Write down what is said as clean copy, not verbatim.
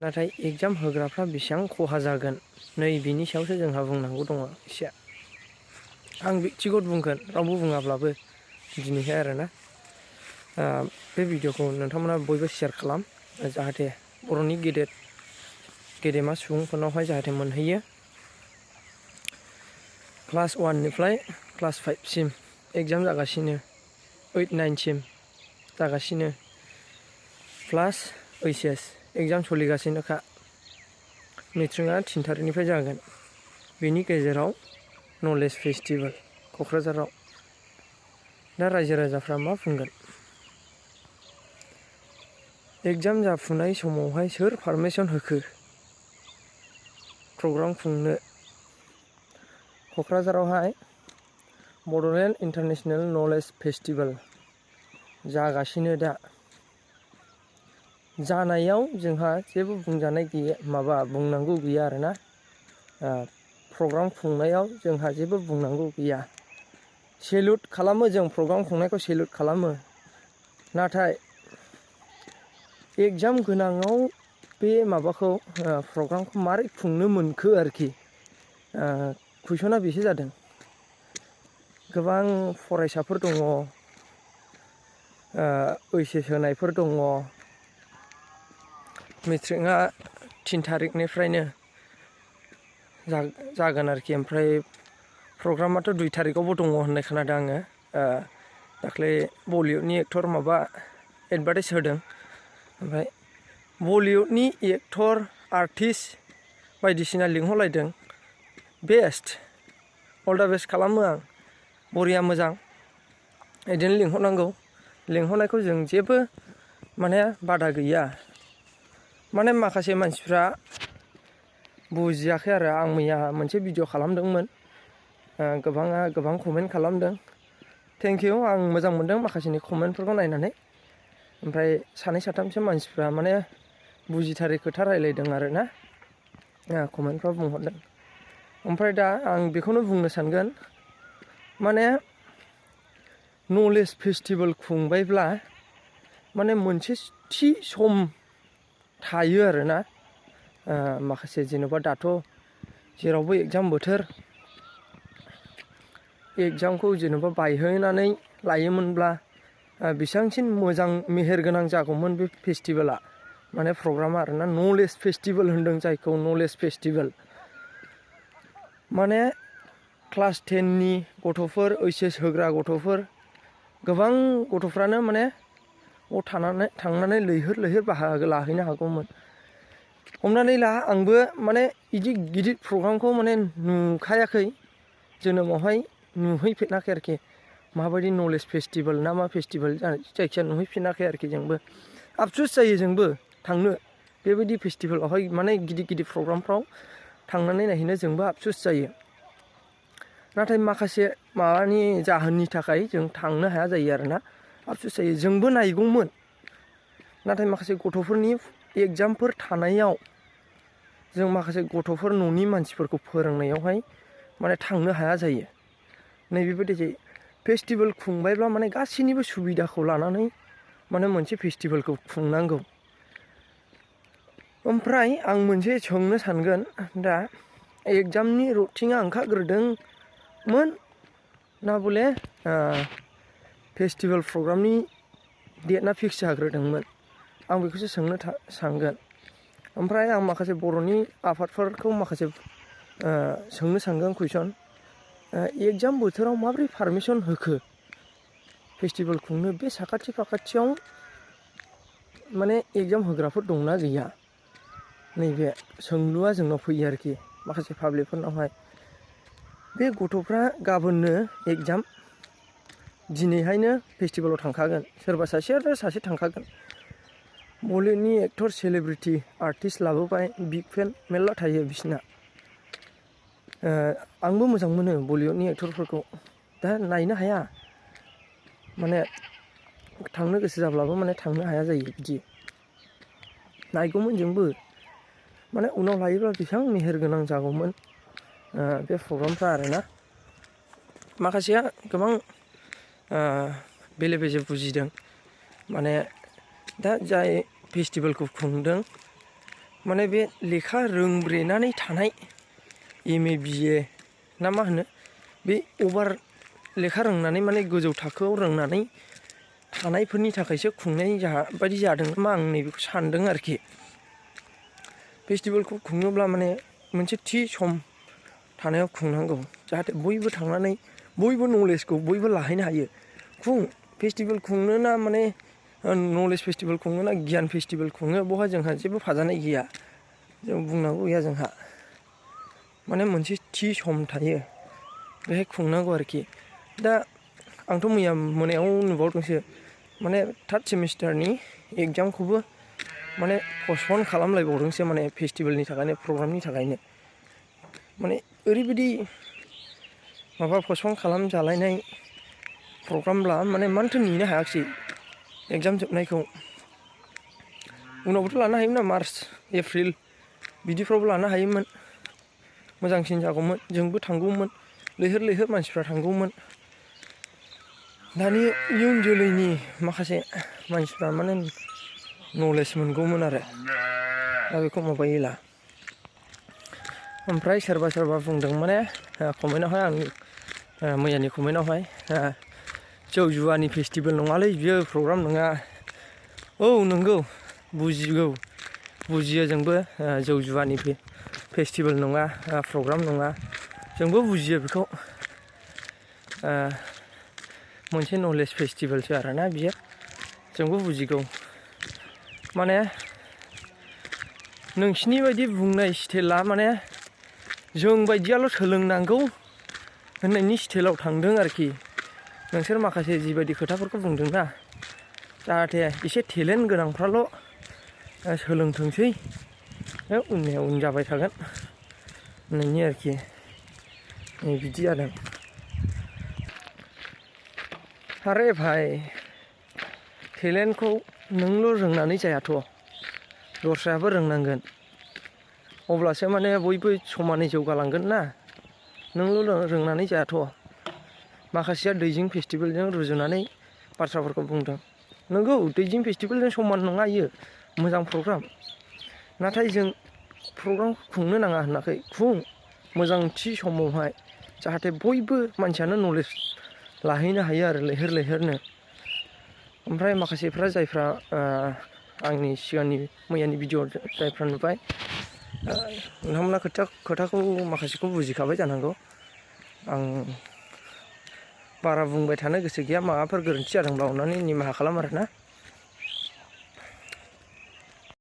नाथाय एग्जाम होग्राफ्रा बेसेबां खहा जागोन नै बिनि सायावसो जोंहा बुंनांगौ दङ एसे। आं व्यक्तिगत बुंगोन रावबो बुङाब्लाबो दिनैहाय आरोना बे भिडिअखौ नोंथांमोना बयबो शेयार खालाम जाहाथे बर'नि गेदेमा सुबुंफोरनावहाय जाहाथे मोनहैयो। क्लास 1 निफ्राय क्लास 5 सिम एग्जाम जागासिनो 8, 9 सिम जागासिनो प्लास HS एग्जाम सोलिगासिनोखा। मेट्रिकआ 3 थारिखनिफ्राय जागोन। बेनि गेजेराव नलेज फेस्टिभेल क'क्राझाराव। दा रायजो राजाफ्रा मा बुंगोन? एग्जाम जाफुनाय समावहाय सोर पारमिसन होखो प्रग्राम खुंनो? क'क्राझारावहाय बड'लेण्ड इन्टारनेशनेल नलेज फेस्टिभेल जागासिनो दा। जानायाव जोंहा जेबो बुंजानाय गैया, बुंनांगौ गैया आरोना। प्रग्राम खुंनायाव जोंहा जेबो बुंनांगौ गैया। सेलुट खालामो जों प्रग्राम खुंनायखौ सेलुट खालामो। नाथाय एग्जाम गोनाङाव बे माबाखौ प्रग्रामखौ मारै खुंनो मोनखो आरोखि कुइसना बेसो जादों। गोबां फरायसाफोर दङ, HS होनायफोर दङ। मेट्रिकआ 3 थारिखनिफ्रायनो जागोन आरोखि। ओमफ्राय प्रग्रामाथ' 2 थारिखआवबो दङ होननाय खोनादों आङो। दाख्लै बलिउडनि एक्टर एडभार्टाइज होदों। ओमफ्राय बलिउडनि एक्टर आर्टिस्ट बायदिसिना लिंहरलायदों। बेस्ट अल दा बेस्ट खालामो आं। बरिया मोजां बिदिनो लिंहरनांगौ। लिंहरनायखौ जों जेबो बादा गैया। माखासे मानसिफ्रा बुजियाखै आरो। आं मैया मोनसे भिडिअ खालामदोंमोन। गोबाङा गोबां कमेन्ट खालामदों। Thank you. आं मोजां मोनदों माखासेनि कमेन्टफोरखौ नायनानै। ओमफ्राय 2-3सो मानसिफ्रा बुजिथारै खोथा रायलायदों आरोना। कमेन्टफ्राव बुंहरदों। ओमफ्राय दा आं बेखौनो बुंनो सानगोन, नलेज फेस्टिभेल खुंबायब्ला मोनसे थि सम थायो आरोना। माखासे जेन'बा दाथ' जेरावबो एग्जाम बोथोर, एग्जामखौ जेन'बा बायहोनानै लायोमोनब्ला बेसेबांसिन मोजां मेहेरगोनां जागौमोन बे फेस्टिभेला, प्रग्रामा आरोना। नलेज फेस्टिभेल होनदों जायखौ, नलेज फेस्टिभेल। क्लास 10नि गथ'फोर, HS होग्रा गथ'फोर, गोबां गथ'फ्रानो थांनानै लैहोर बाहागो लाहैनो हागौमोन। हमनानै ला आंबो बिदि गिदिर प्रग्रामखौ नुखायाखै। जोनोमावहाय नुहैफेराखै आरोखि। माबायदि नलेज फेस्टिभेल ना मा फेस्टिभेल जायखिया नुहैफिनाखै आरोखि जोंबो। आफसुस जायो जोंबो थांनो। बेबायदि फेस्टिभेलावहाय गिदिर प्रग्रामफ्राव थांनानै नायहैनो जोंबो आफसुस जायो। नाथाय माखासे जाहोननि थाखाय जों थांनो हाया जायो आरोना। आफसुस जायो। जोंबो नायगौमोन। नाथाय माखासे गथ'फोरनि एग्जामफोर थानायाव जों माखासे गथ'फोर न'नि मानसिफोरखौ फोरोंनायावहाय थांनो हाया जायो। नैबेबायदि जायो। फेस्टिभेल खुंबायब्ला गासैनिबो सुबिदाखौ लानानै मोनसे फेस्टिभेलखौ खुंनांगौ। ओमफ्राय आं मोनसे सोंनो सानगोन, दा एग्जामनि रुटिना ओंखारग्रोदोंमोन ना बले फेस्टिभेल प्रग्रामनि डेटआ फिक्स जाग्रोदोंमोन? आं बेखौसो सोंनो सानगोन। ओमफ्राय आं माखासे बर'नि आफादफोरखौ सोंनो सानगोन कुइसन। एग्जाम बोथोराव माबोरै पारमिसन होखो फेस्टिभेल खुंनो? बे साखाथि फाखाथियाव एग्जाम होग्राफोर दंना गैया? नैबे सोंलुआ जोंनाव फैयो आरोखि माखासे पाब्लिकफोरनावहाय। बे गथ'फ्रा गाबोननो एग्जाम, दिनैहायनो फेस्टिभेलाव थांखागोन। सोरबा सासे थांखागोन। बलिउडनि एक्टर, सेलिब्रिटि, आर्टिस्ट लाबोबाय, बिग फेन मेरला थायो बिसिना। आंबो मोजां मोनो बलिउडनि एक्टरफोरखौ। दा नायनो हाया। थांनो गोसो जाब्लाबो थांनो हाया जायो बिदि। नायगौमोन जोंबो। उनाव लायोब्ला बेसेबां मेहेरगोनां जागौमोन बे प्रग्रामफ्रा आरोना। माखासेया गोबां बेले बेजे बुजिदों। दा जाय फेस्टिभेलखौ खुंदों माने बे लेखा रोंब्रेनानै थानाय MA BA ना मा होनो बे अभार लेखा रोंनानै माने गोजौ थाखोआव रोंनानै थानायफोरनि थाखायसो खुंनाय बायदि जादों नामा आं नैबेखौ सानदों आरोखि फेस्टिभेलखौ खुङोब्ला माने मोनसे थि सम थानायाव खुंनांगौ जाहाथे बयबो थांनानै बयबो नलेजखौ बयबो लाहैनो हायो फेस्टिभेल खुंनो ना माने नलेज फेस्टिभेल खुङो ना गियान फेस्टिभेल खुङो बहा जोंहा जेबो फाजानाय गैया जों बुंनांगौ गैया जोंहा माने मोनसे थि सम थायो बेहाय खुंनांगौ आरोखि दा आंथ' मैया मोनायाव नुबावदोंसो माने थार्ड सेमिस्टारनि एग्जामखौबो माने पस्टपन खालामलायबावदोंसो माने फेस्टिभेलनि थाखायनो प्रग्रामनि थाखायनो माने ओरैबायदि माबा पस्टपन खालामजालायनाय प्रग्रामब्ला माने मानोथो नेनो हायाखिसै एग्जाम जोबनायखौ उनावबोथ' लानो हायोमोन ना मार्च एप्रिल बिदिफ्रावबो लानो हायोमोन मोजांसिन जागौमोन जोंबो थांगौमोन लैहोर लैहोर मानसिफ्रा थांगौमोन दानि इयुन जोलैनि माखासे मानसिफ्रा माने नलेज मोनगौमोन आरो दा बेखौ माबायोला ओमफ्राय सोरबा सोरबा बुंदों माने कमेन्टआवहाय आंनि मैयानि कमेन्टआवहाय जौ जुवानि फेस्टिभेल नङालै बियो प्रग्राम नङा औ नंगौ बुजिगौ बुजियो जोंबो जौ जुवानि फेस्टिभेल नङा प्रग्राम नङा जोंबो बुजियो बेखौ मोनसे नलेज फेस्टिभेलसो आरोना बियो जोंबो बुजिगौ माने नोंसिनि बायदि बुंनाय स्टाइला माने जों बायदियाल' सोलोंनांगौ होननायनि स्टाइलाव थांदों आरोखि नोंसोर माखासे जिबायदि खोथाफोरखौ बुंदोंना जाहाथे एसे टेलेन्ट गोनांफ्राल' सोलोंथोंसै उननिया उन जाबाय थागोन होननायनि आरोखि नै बिदि जादों आरे भाई टेलेन्टखौ नोंल' रोंनानै जायाथ' दस्रायाबो रोंनांगोन अब्लासो माने बयबो समानै जौगालांगोन ना नोंल' रोंनानै जायाथ' माखासेया दैजिं फेस्टिभेलजों रुजुनानै बाथ्राफोरखौ बुंदों नंगौ दैजिं फेस्टिभेलजों समान नङा इयो मोजां प्रग्राम नाथाय जों प्रग्रामखौ खुंनो नाङा होनाखै मोजां थि समावहाय जाहाथे बयबो मानसियानो नलेज लाहैनो हायो आरो लैहोर लैहोरनो ओमफ्राय माखासेफ्रा जायफ्रा आंनि सिगांनि मैयानि भिडिअ जायफ्रा नुबाय नोंथांमोना खोथाखौ माखासेखौ बुजिखाबाय जानांगौ आं बारा बुंबाय थानो गोसो गैया माबाफोर गोरोन्थि जादोंब्ला अननानै निमाहा खालाम आरोना